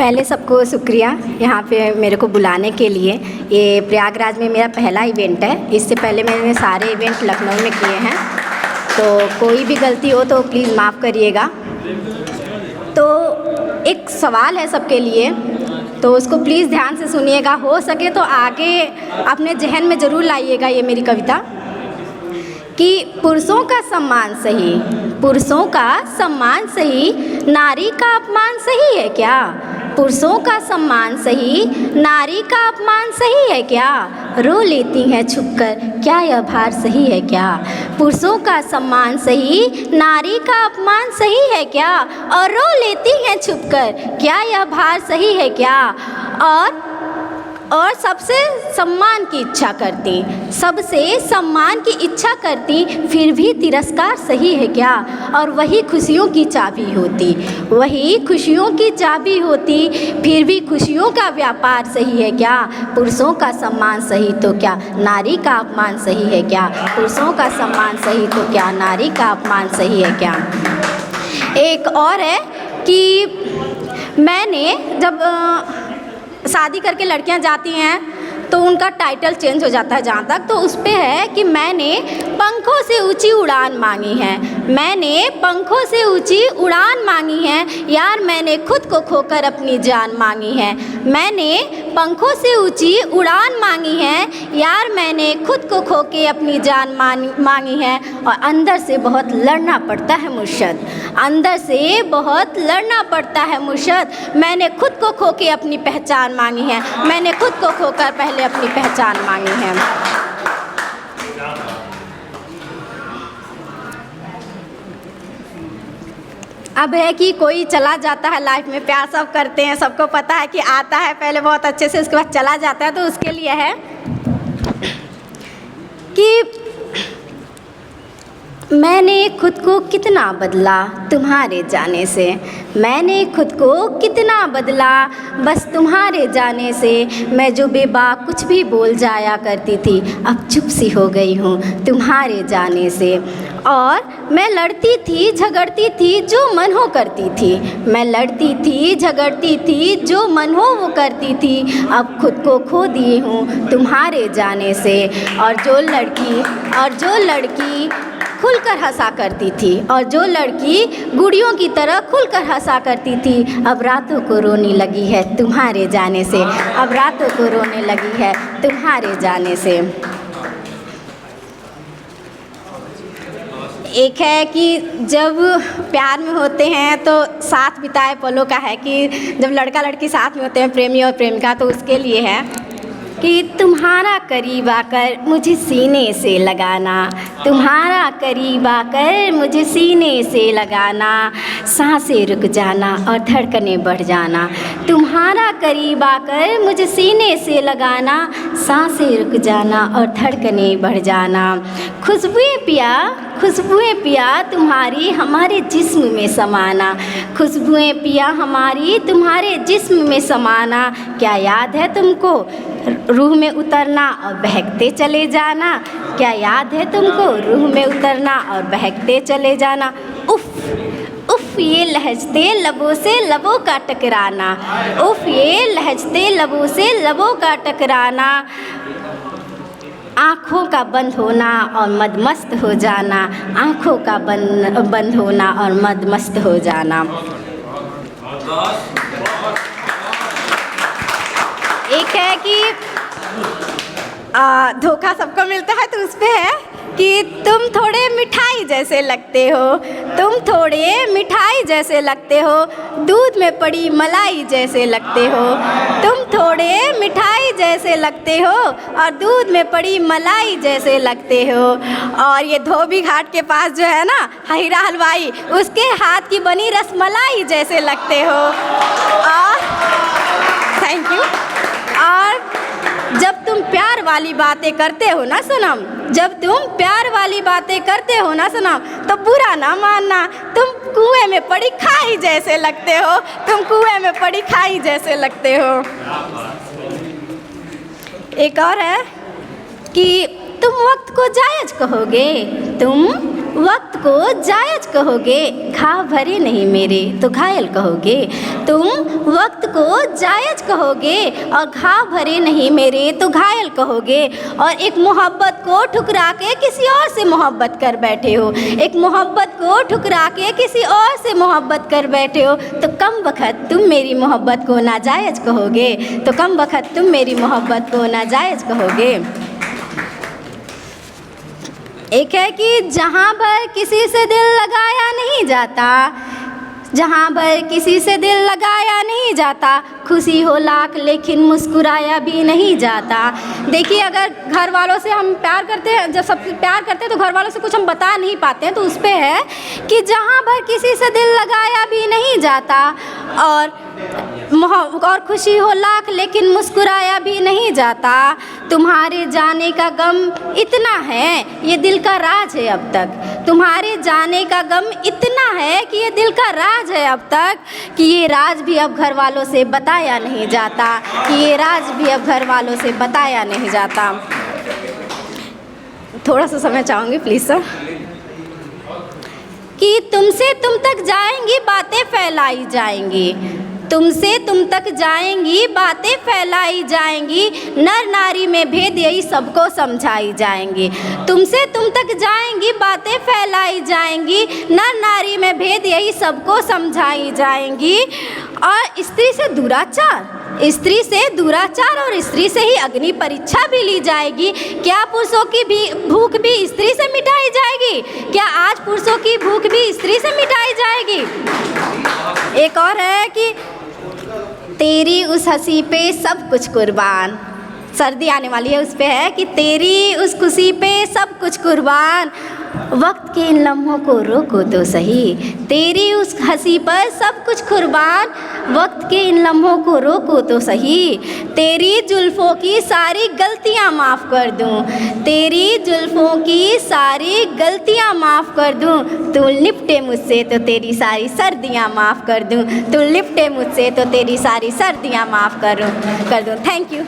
पहले सबको शुक्रिया यहाँ पे मेरे को बुलाने के लिए। ये प्रयागराज में मेरा पहला इवेंट है। इससे पहले मैंने सारे इवेंट लखनऊ में किए हैं, तो कोई भी गलती हो तो प्लीज़ माफ़ करिएगा। तो एक सवाल है सबके लिए, तो उसको प्लीज़ ध्यान से सुनिएगा। हो सके तो आगे अपने जहन में ज़रूर लाइएगा ये मेरी कविता कि पुरुषों का सम्मान सही, पुरुषों का सम्मान सही, नारी का अपमान सही है क्या? पुरुषों का सम्मान सही, नारी का अपमान सही है क्या? रो लेती हैं छुपकर, क्या यह भार सही है क्या? पुरुषों का सम्मान सही, नारी का अपमान सही है क्या? और रो लेती हैं छुपकर, क्या यह भार सही है क्या? और सबसे सम्मान की इच्छा करती, सबसे सम्मान की इच्छा करती, फिर भी तिरस्कार सही है क्या? और वही खुशियों की चाबी होती, वही खुशियों की चाबी होती, फिर भी खुशियों का व्यापार सही है क्या? पुरुषों का सम्मान सही तो क्या नारी का अपमान सही है क्या? पुरुषों का सम्मान सही तो क्या नारी का अपमान सही है क्या? एक और है कि मैंने जब शादी करके लड़कियां जाती हैं तो उनका टाइटल चेंज हो जाता है जहाँ तक, तो उस पे है कि मैंने पंखों से ऊंची उड़ान मांगी है, मैंने पंखों से ऊंची उड़ान मांगी है, यार मैंने खुद को खोकर अपनी जान मांगी है। मैंने पंखों से ऊंची उड़ान मांगी है, यार मैंने खुद को खो के अपनी जान मांगी है। और अंदर से बहुत लड़ना पड़ता है मुर्शद, अंदर से बहुत लड़ना पड़ता है मुर्शद। मैंने खुद को खो के अपनी पहचान मांगी है, मैंने खुद को खोकर पहले अपनी पहचान मांगी है। अब है कि कोई चला जाता है लाइफ में, प्यार सब करते हैं, सबको पता है कि आता है पहले बहुत अच्छे से, उसके बाद चला जाता है, तो उसके लिए है कि मैंने खुद को कितना बदला तुम्हारे जाने से, मैंने खुद को कितना बदला बस तुम्हारे जाने से। मैं जो बेबाक कुछ भी बोल जाया करती थी, अब चुप सी हो गई हूँ तुम्हारे जाने से। और मैं लड़ती थी झगड़ती थी जो मन हो करती थी, मैं लड़ती थी झगड़ती थी जो मन हो वो करती थी, अब खुद को खो दिए हूँ तुम्हारे जाने से। और जो लड़की खुलकर हंसा करती थी, और जो लड़की गुड़ियों की तरह खुलकर हंसा करती थी, अब रातों को रोने लगी है तुम्हारे जाने से, अब रातों को रोने लगी है तुम्हारे जाने से। एक है कि जब प्यार में होते हैं तो साथ बिताए पलों का है कि जब लड़का लड़की साथ में होते हैं, प्रेमी और प्रेमिका, तो उसके लिए है कि तुम्हारा करीब आकर मुझे सीने से लगाना, तुम्हारा करीब आकर मुझे सीने से लगाना, सांसें रुक जाना और धड़कनें बढ़ जाना। तुम्हारा करीब आकर मुझे सीने से लगाना, सांसें रुक जाना और धड़कनें बढ़ जाना। खुशबुएं पिया तुम्हारी हमारे जिस्म में समाना, खुशबुएं पिया हमारी तुम्हारे जिस्म में समाना। क्या याद है तुमको रूह में उतरना और बहकते चले जाना, क्या याद है तुमको रूह में उतरना और बहकते चले जाना। उफ उफ ये लहजते लबों से लबों का टकराना, उफ ये लहजते लबों से लबों का टकराना। आँखों का बंद होना और मदमस्त हो जाना, आँखों का बंद होना और मदमस्त हो जाना। एक है कि धोखा सबको मिलता है, तो उस पे है कि तुम थोड़े मिठाई जैसे लगते हो, तुम थोड़े मिठाई जैसे लगते हो, दूध में पड़ी मलाई जैसे लगते हो, तुम थोड़े मिठाई जैसे लगते हो और दूध में पड़ी मलाई जैसे लगते हो। और ये धोबी घाट के पास जो है ना हीरा हलवाई, उसके हाथ की बनी रसमलाई जैसे लगते हो। और थैंक यू। और जब तुम प्यार वाली बातें करते हो ना सनम, जब तुम प्यार वाली बातें करते हो ना सनम, तो बुरा ना मानना, तुम कुएं में पड़ी खाई जैसे लगते हो, तुम कुएं में पड़ी खाई जैसे लगते हो। एक और है कि तुम वक्त को जायज कहोगे, तुम वक्त को जायज कहोगे, घाव भरे नहीं मेरे तो घायल कहोगे। तुम वक्त को जायज कहोगे और घाव भरे नहीं मेरे तो घायल कहोगे। और एक मोहब्बत को ठुकरा के किसी और से मोहब्बत कर बैठे हो, एक मोहब्बत को ठुकरा के किसी और से मोहब्बत कर बैठे हो, तो कम वक्त तुम मेरी मोहब्बत को नाजायज कहोगे, तो कम वक्त तुम मेरी मोहब्बत को नाजायज कहोगे। एक है कि जहाँ पर किसी से दिल लगाया नहीं जाता, जहाँ पर किसी से दिल लगाया नहीं जाता, खुशी हो लाख लेकिन मुस्कुराया भी नहीं जाता। देखिए, अगर घर वालों से हम प्यार करते हैं, जब सब प्यार करते हैं तो घर वालों से कुछ हम बता नहीं पाते हैं, तो उस पे है कि जहाँ पर किसी से दिल लगाया भी नहीं जाता और खुशी हो लाख लेकिन मुस्कुराया भी नहीं जाता। तुम्हारे जाने का गम इतना है ये दिल का राज है अब तक, तुम्हारे जाने का गम इतना है कि ये दिल का राज है अब तक, कि ये राज भी अब घर वालों से बताया नहीं जाता, कि ये राज भी अब घर वालों से बताया नहीं जाता। थोड़ा सा समय चाहूँगी प्लीज़ सर। कि तुमसे तुम तक जाएंगी बातें फैलाई जाएंगी, तुमसे तुम तक जाएंगी बातें फैलाई जाएंगी, नर नारी में भेद यही सबको समझाई जाएंगी। तुमसे तुम तक जाएंगी बातें फैलाई जाएंगी, नर नारी में भेद यही सबको समझाई जाएंगी। और स्त्री से दुराचार, स्त्री से दुराचार और स्त्री से ही अग्नि परीक्षा भी ली जाएगी। क्या पुरुषों की भी भूख भी स्त्री से मिटाई जाएगी? क्या आज पुरुषों की भूख भी स्त्री से मिटाई जाएगी? एक और है कि तेरी उस हंसी पे सब कुछ कुर्बान, सर्दी आने वाली है उस पे है कि तेरी उस खुशी पे सब कुछ कुर्बान, वक्त के इन लम्हों को रोको तो सही। तेरी उस हंसी पर सब कुछ कुर्बान, वक्त के इन लम्हों को रोको तो सही। तेरी जुल्फ़ों की सारी गलतियां माफ़ कर दूं, तेरी जुल्फ़ों की सारी गलतियां माफ़ कर दूं, तू लिपटे मुझसे तो तेरी सारी सर्दियां माफ़ कर दूं, तू लिपटे मुझसे तो तेरी सारी सर्दियां माफ़ कर दूं। Thank you.